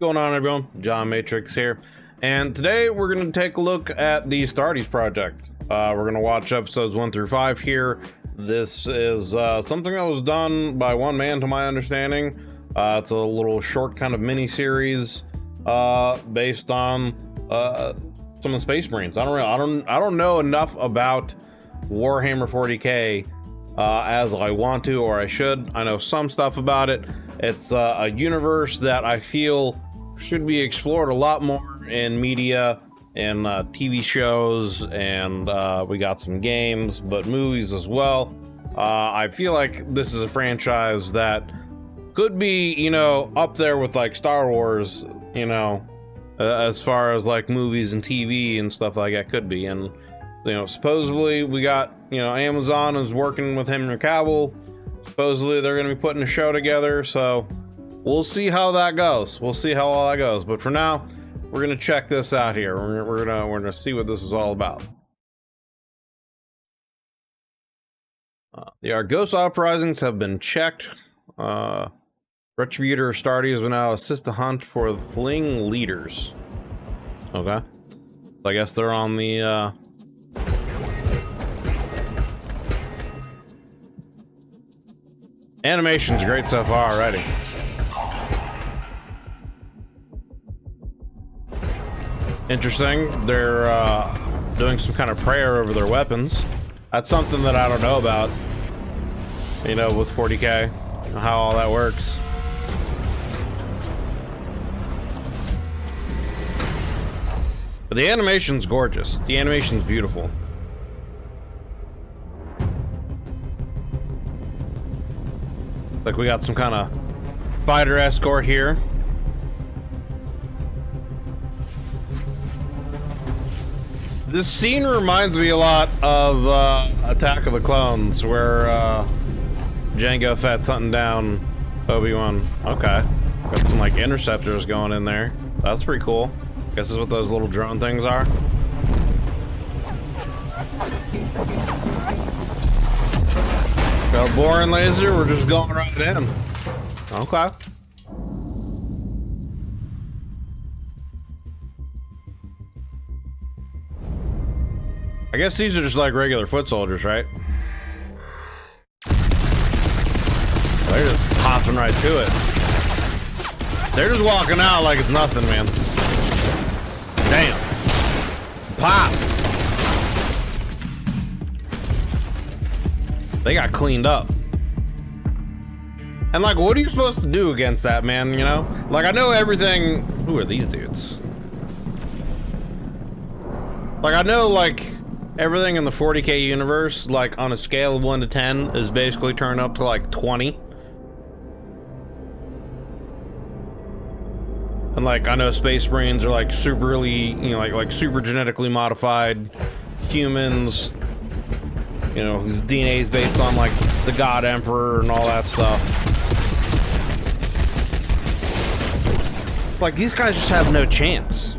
Going on, everyone? John Matrix here, and today we're going to take a look at the Astartes project. We're going to watch episodes 1 through 5 here. This is something that was done by one man, to my understanding. It's a little short kind of mini series based on some of the Space Marines. I don't know enough about Warhammer 40k as I want to, or I should. I know some stuff about it. It's a universe that I feel should be explored a lot more in media and TV shows, and we got some games, but movies as well. I feel like this is a franchise that could be, you know, up there with like Star Wars, you know, as far as like movies and TV and stuff like that could be. And you know, supposedly we got, you know, Amazon is working with Henry Cavill. Supposedly they're going to be putting a show together, so we'll see how that goes. We'll see how all that goes. But for now, we're going to check this out here. We're gonna see what this is all about. The Argos uprisings have been checked. Retributor Astartes will now assist the hunt for the fleeing leaders. Okay. So I guess they're on the animation's great so far already. Interesting. They're doing some kind of prayer over their weapons. That's something that I don't know about, you know, with 40k, how all that works. But the animation's gorgeous. The animation's beautiful. Like we got some kind of fighter escort here. This scene reminds me a lot of Attack of the Clones, where Jango Fett's hunting down Obi-Wan. Okay, got some like interceptors going in there. That's pretty cool. Guess this is what those little drone things are. Got a boring laser, we're just going right in. Okay. I guess these are just like regular foot soldiers, right? They're just hopping right to it. They're just walking out like it's nothing, man. Damn. Pop. They got cleaned up. And like, what are you supposed to do against that, man, you know? Like, I know everything. Who are these dudes? Like, I know, like, everything in the 40k universe, like, on a scale of 1 to 10, is basically turned up to, like, 20. And, like, I know Space Marines are, like, superly, you know, like super genetically modified humans. You know, whose DNA is based on, like, the God Emperor and all that stuff. Like, these guys just have no chance.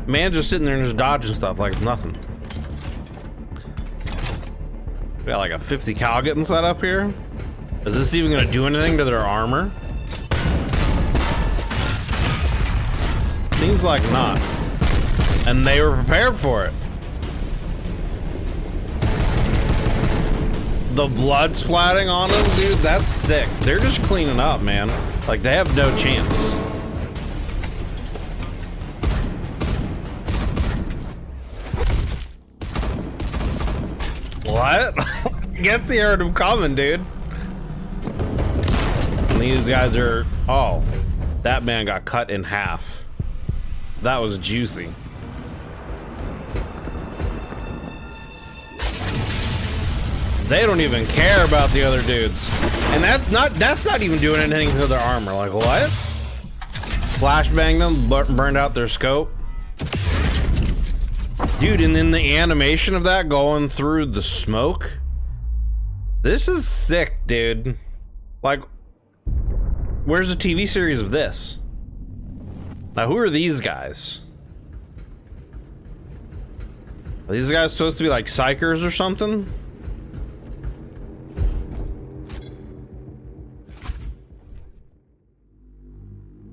Man's just sitting there and just dodging stuff like it's nothing. We got, like, a 50 cal getting set up here. Is this even gonna do anything to their armor? Seems like not. And they were prepared for it. The blood splatting on them, dude, that's sick. They're just cleaning up, man. Like, they have no chance. What? Get the heard him coming, dude. And these guys are... Oh, that man got cut in half. That was juicy. They don't even care about the other dudes. And that's not even doing anything to their armor. Like, what? Flashbang them, burned out their scope. Dude, and then the animation of that going through the smoke. This is thick, dude. Like, where's the TV series of this? Now, who are these guys? Are these guys supposed to be like psychers or something?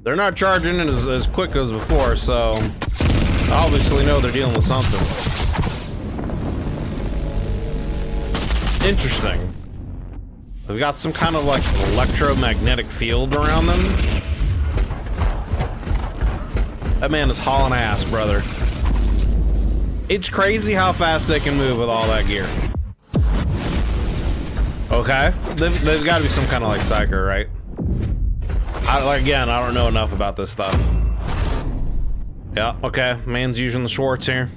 They're not charging it as quick as before, so obviously know they're dealing with something. Interesting. They've got some kind of like electromagnetic field around them. That man is hauling ass, brother. It's crazy how fast they can move with all that gear. Okay, there's got to be some kind of like psycho, right? Again, I don't know enough about this stuff. Yeah, okay, man's using the Schwartz here.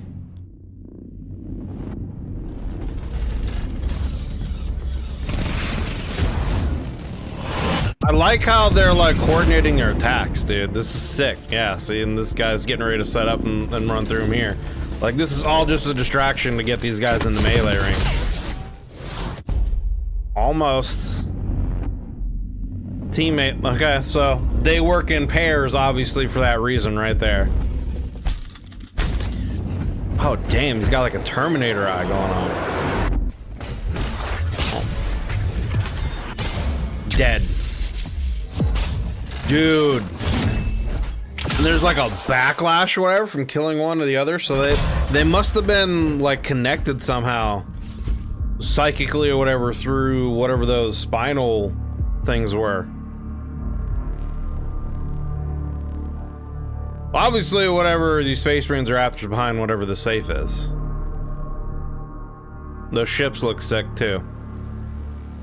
I like how they're like coordinating their attacks, dude. This is sick. Yeah, see, and this guy's getting ready to set up and run through him here. Like, this is all just a distraction to get these guys in the melee range. Almost. Teammate. Okay, so they work in pairs, obviously, for that reason right there. Oh, damn, he's got like a Terminator eye going on. Oh. Dead. Dude. And there's like a backlash or whatever from killing one or the other, so they must have been like connected somehow psychically or whatever through whatever those spinal things were. Obviously whatever these space marines are after is behind whatever the safe is. Those ships look sick too.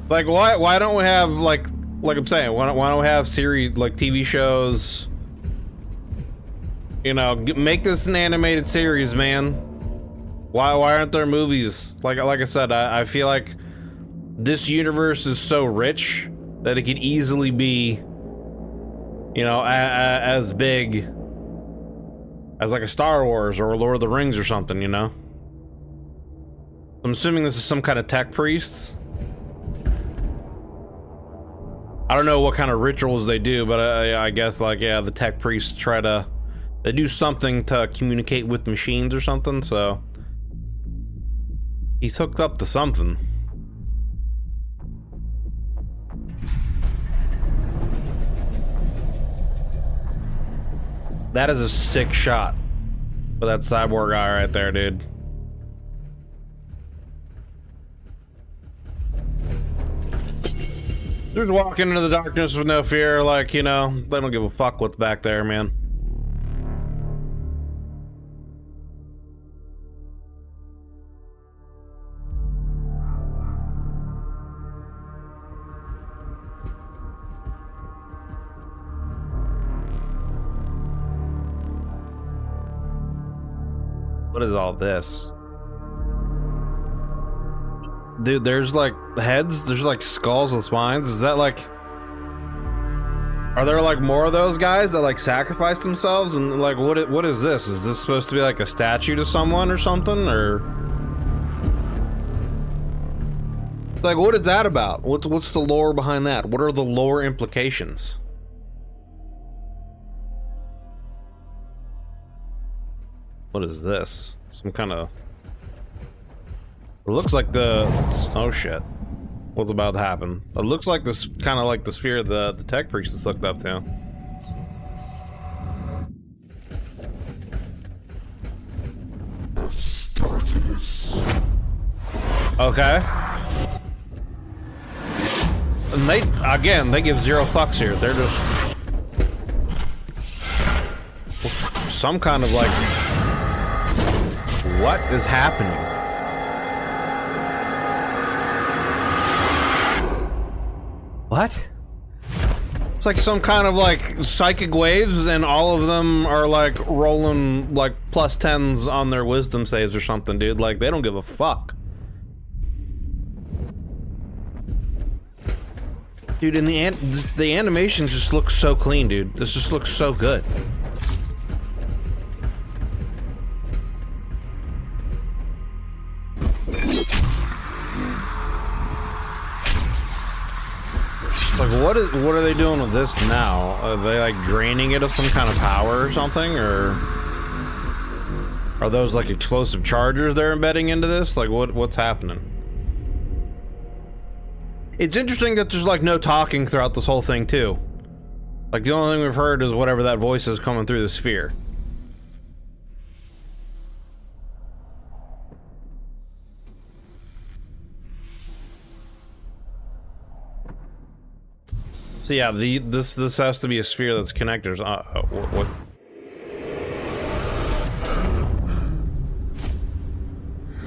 Like why don't we have like I'm saying, why don't we have series like TV shows? You know, make this an animated series, man. Why aren't there movies? Like I said, I feel like this universe is so rich that it could easily be, you know, as big as like a Star Wars or Lord of the Rings or something, you know? I'm assuming this is some kind of tech priest. I don't know what kind of rituals they do, but I guess like, yeah, the tech priests they do something to communicate with machines or something, so he's hooked up to something. That is a sick shot for that cyborg guy right there, dude. They're just walking into the darkness with no fear, like, you know, they don't give a fuck what's back there, man. What is all this? Dude, there's like heads, there's like skulls and spines. Is that like... Are there like more of those guys that like sacrifice themselves? And like, what is this? Is this supposed to be like a statue to someone or something? Or... Like, what is that about? What's the lore behind that? What are the lore implications? What is this? Some kind of... It looks like the... Oh shit. What's about to happen? It looks like this kind of like the sphere the tech priest is hooked up to. Astartes. Okay. And they give zero fucks here. They're just... Some kind of like... What is happening? What? It's like some kind of like psychic waves and all of them are like rolling like +10s on their wisdom saves or something, dude. Like they don't give a fuck. Dude, and the animation just looks so clean, dude. This just looks so good. Like, what are they doing with this now? Are they like draining it of some kind of power or something, or are those like explosive chargers they're embedding into this? Like, what's happening? It's interesting that there's like no talking throughout this whole thing too. Like, the only thing we've heard is whatever that voice is coming through the sphere. So yeah, this has to be a sphere that's connectors. What?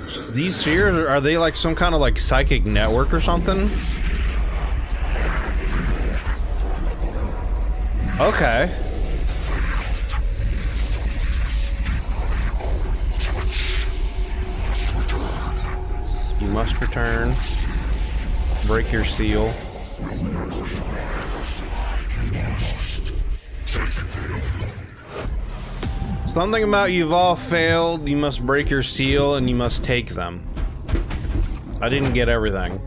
So these spheres, are they like some kind of like psychic network or something? Okay. You must return. Break your seal. Something about you've all failed, you must break your seal, and you must take them. I didn't get everything.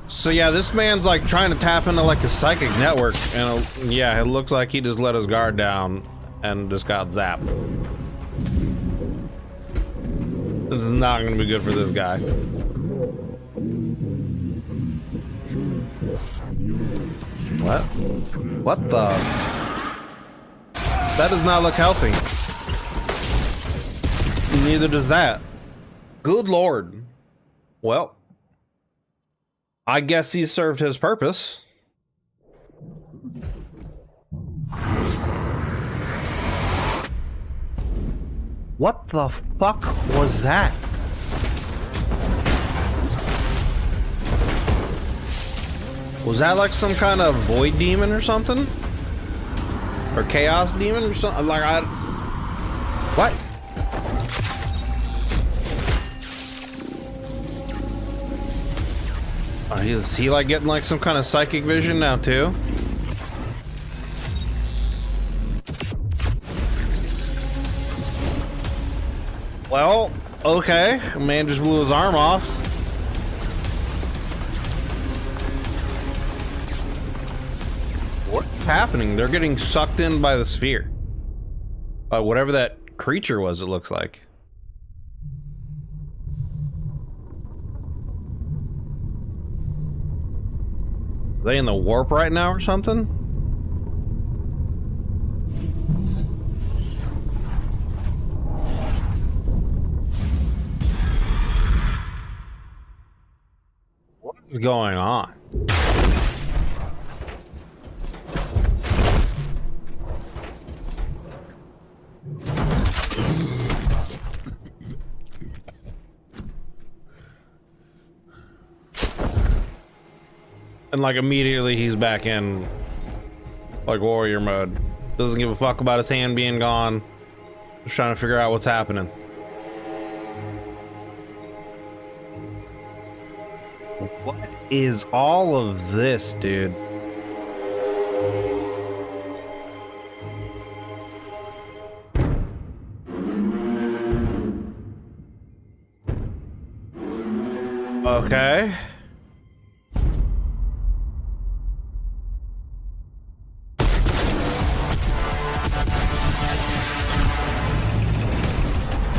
So yeah, this man's like trying to tap into like a psychic network, and yeah, it looks like he just let his guard down and just got zapped. This is not gonna be good for this guy. What? What the? That does not look healthy. Neither does that. Good lord. Well, I guess he served his purpose. What the fuck was that? Was that like some kind of void demon or something? Or chaos demon or something? Like, what? Is he like getting like some kind of psychic vision now too? Well, okay. Man just blew his arm off. What's happening? They're getting sucked in by the sphere. Whatever that creature was, it looks like. Are they in the warp right now or something? What's going on? And like immediately he's back in like warrior mode. Doesn't give a fuck about his hand being gone. Just trying to figure out what's happening. What is all of this, dude? Okay.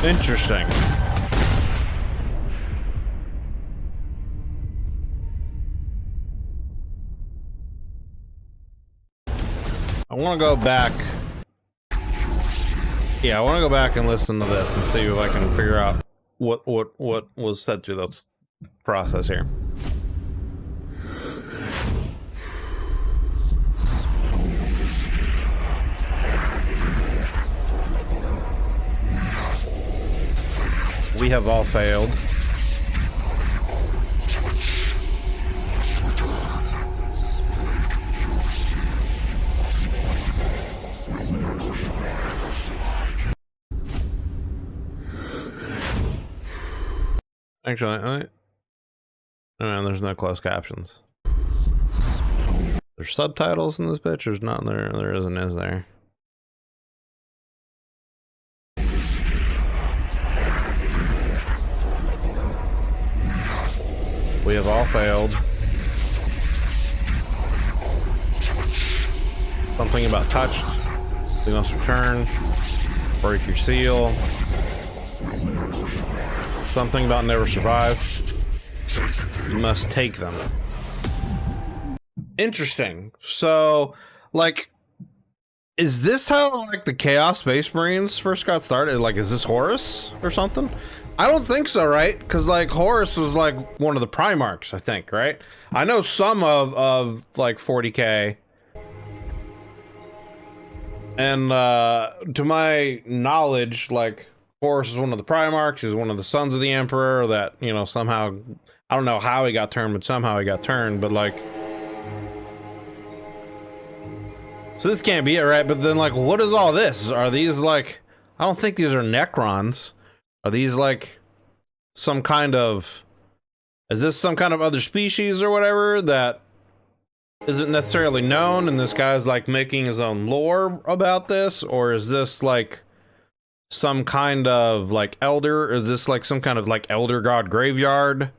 Interesting. I want to go back. Yeah, I want to go back and listen to this and see if I can figure out what was said through this process here. We have all failed. Actually, oh, there's no closed captions. There's subtitles in this bitch. There's not. There isn't, is there? We have all failed. Something about touched. We must return. Break your seal. Something about never survive. You must take them. Interesting. So, like, is this how like the Chaos Space Marines first got started? Like, is this Horus or something? I don't think so, right? Because like Horus was like one of the Primarchs, I think, right? I know some of like 40k, and to my knowledge, like Horus is one of the Primarchs. He's one of the sons of the Emperor. That, you know, somehow, I don't know how he got turned, but somehow he got turned. But like, so this can't be it, right? But then like, what is all this? Are these like? I don't think these are Necrons. Are these like some kind of, is this some kind of other species or whatever that isn't necessarily known, and this guy's like making his own lore about this? Or is this like some kind of like elder? Is this like some kind of like elder god graveyard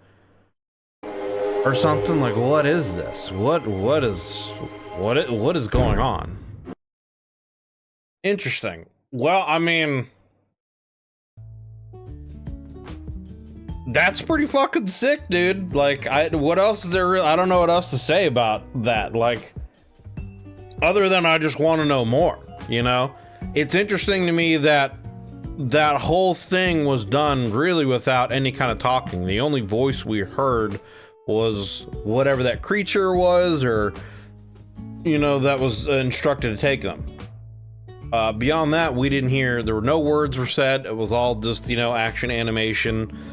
or something? Like, what is this? What is going on? Interesting. Well, I mean, that's pretty fucking sick, dude. Like, what else is there? I don't know what else to say about that. Like, other than I just want to know more, you know? It's interesting to me that that whole thing was done really without any kind of talking. The only voice we heard was whatever that creature was, or, you know, that was instructed to take them. Beyond that, we didn't hear, there were no words were said. It was all just, you know, action animation.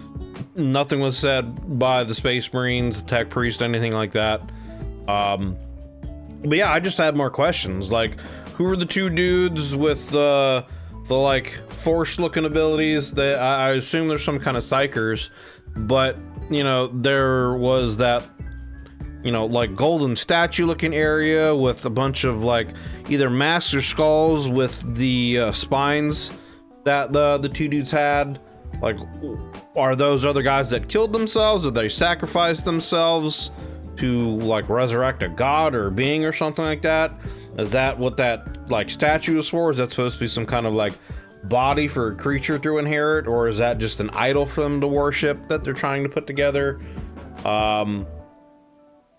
Nothing was said by the Space Marines, the Tech Priest, anything like that. But yeah, I just had more questions. Like, who are the two dudes with the like force-looking abilities? That I assume there's some kind of psychers, but you know, there was that, you know, like golden statue-looking area with a bunch of like either master skulls with the spines that the two dudes had. Like, are those other guys that killed themselves? Did they sacrifice themselves to like resurrect a god or a being or something like that? Is that what that like statue is for? Is that supposed to be some kind of like body for a creature to inherit, or is that just an idol for them to worship that they're trying to put together?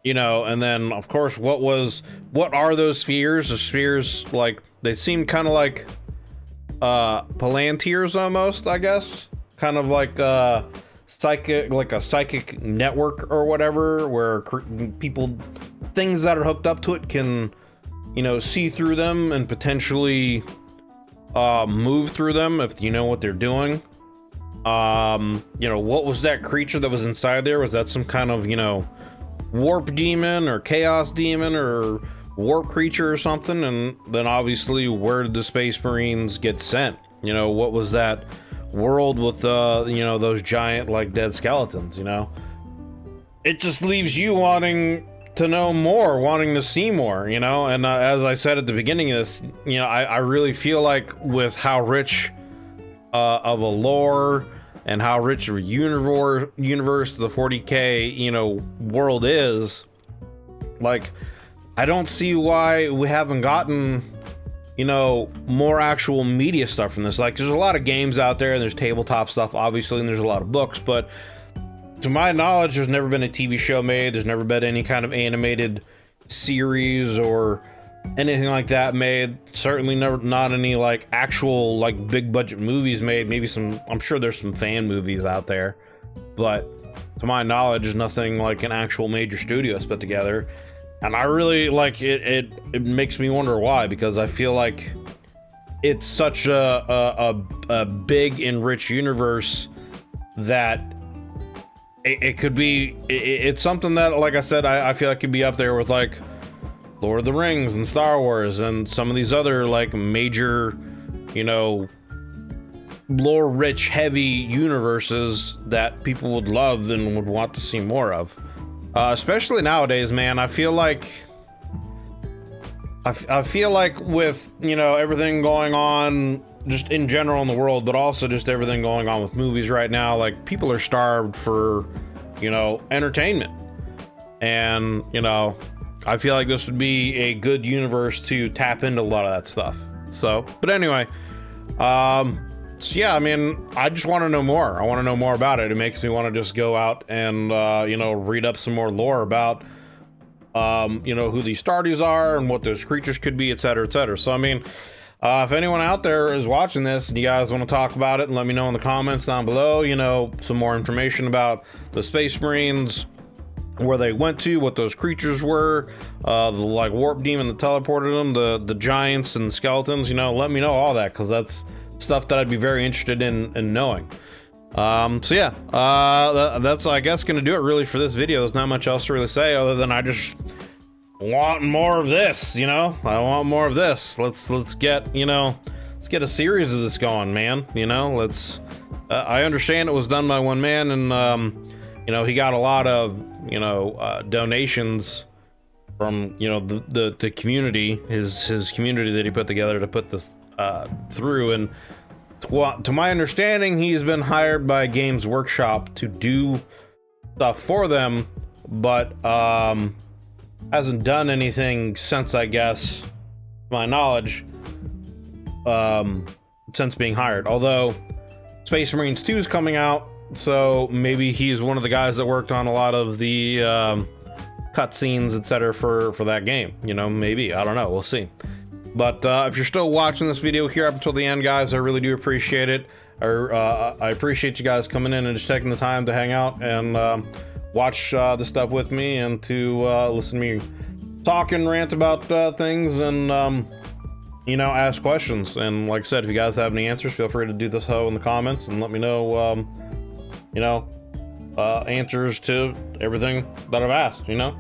You know, and then of course, what are those spheres? The spheres, like, they seem kind of like palantirs almost, I guess. Kind of like a psychic network or whatever, where people, things that are hooked up to it can, you know, see through them and potentially move through them if you know what they're doing. You know, what was that creature that was inside there? Was that some kind of, you know, warp demon or chaos demon or warp creature or something? And then obviously, where did the Space Marines get sent? You know, what was that world with you know, those giant like dead skeletons? You know, it just leaves you wanting to know more, wanting to see more, you know. And as I said at the beginning of this, you know, I really feel like with how rich of a lore and how rich of a universe the 40k, you know, world is, like, I don't see why we haven't gotten, you know, more actual media stuff from this. Like, there's a lot of games out there, and there's tabletop stuff, obviously, and there's a lot of books, but to my knowledge, there's never been a TV show made. There's never been any kind of animated series or anything like that made. Certainly not any like actual like big budget movies made. Maybe some, I'm sure there's some fan movies out there, but to my knowledge, there's nothing like an actual major studio put together. And I really like it. It makes me wonder why, because I feel like it's such a big and rich universe that it could be, it's something that, like I said, I feel like could be up there with like Lord of the Rings and Star Wars and some of these other like major, you know, lore rich heavy universes that people would love and would want to see more of. Especially nowadays, man. I feel like with, you know, everything going on just in general in the world, but also just everything going on with movies right now, like, people are starved for, you know, entertainment. And, you know, I feel like this would be a good universe to tap into a lot of that stuff. So, but anyway, so yeah, I mean, I just want to know more. I want to know more about it. It makes me want to just go out and, you know, read up some more lore about you know, who these Astartes are and what those creatures could be, etc., etc. So, I mean, if anyone out there is watching this and you guys want to talk about it, and let me know in the comments down below, you know, some more information about the Space Marines, where they went to, what those creatures were, the like warp demon that teleported them, the giants and skeletons, you know, let me know all that, because that's stuff that I'd be very interested in knowing. So yeah, that's, I guess, gonna do it really for this video. There's not much else to really say other than I just want more of this, you know. I want more of this. Let's get, you know, let's get a series of this going, man. You know, let's I understand it was done by one man, and you know, he got a lot of, you know, donations from, you know, the community, his community that he put together to put this through. And to my understanding, he's been hired by Games Workshop to do stuff for them, but hasn't done anything since, I guess, to my knowledge, since being hired. Although Space Marines 2 is coming out, so maybe he's one of the guys that worked on a lot of the cutscenes, etc. for that game. You know, maybe, I don't know, we'll see. But if you're still watching this video here up until the end, guys, I really do appreciate it. I appreciate you guys coming in and just taking the time to hang out and watch this stuff with me, and to listen to me talk and rant about things, and you know, ask questions. And like I said, if you guys have any answers, feel free to do this in the comments and let me know, you know, answers to everything that I've asked, you know.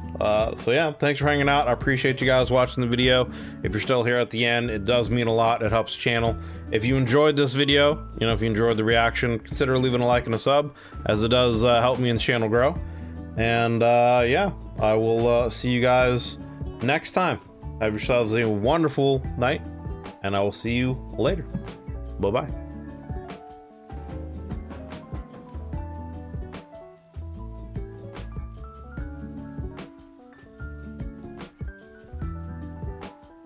So yeah, thanks for hanging out. I appreciate you guys watching the video. If you're still here at the end, it does mean a lot. It helps the channel. If you enjoyed this video, you know, if you enjoyed the reaction, consider leaving a like and a sub, as it does help me and the channel grow. And yeah, I will see you guys next time. Have yourselves a wonderful night, and I will see you later. Bye-bye.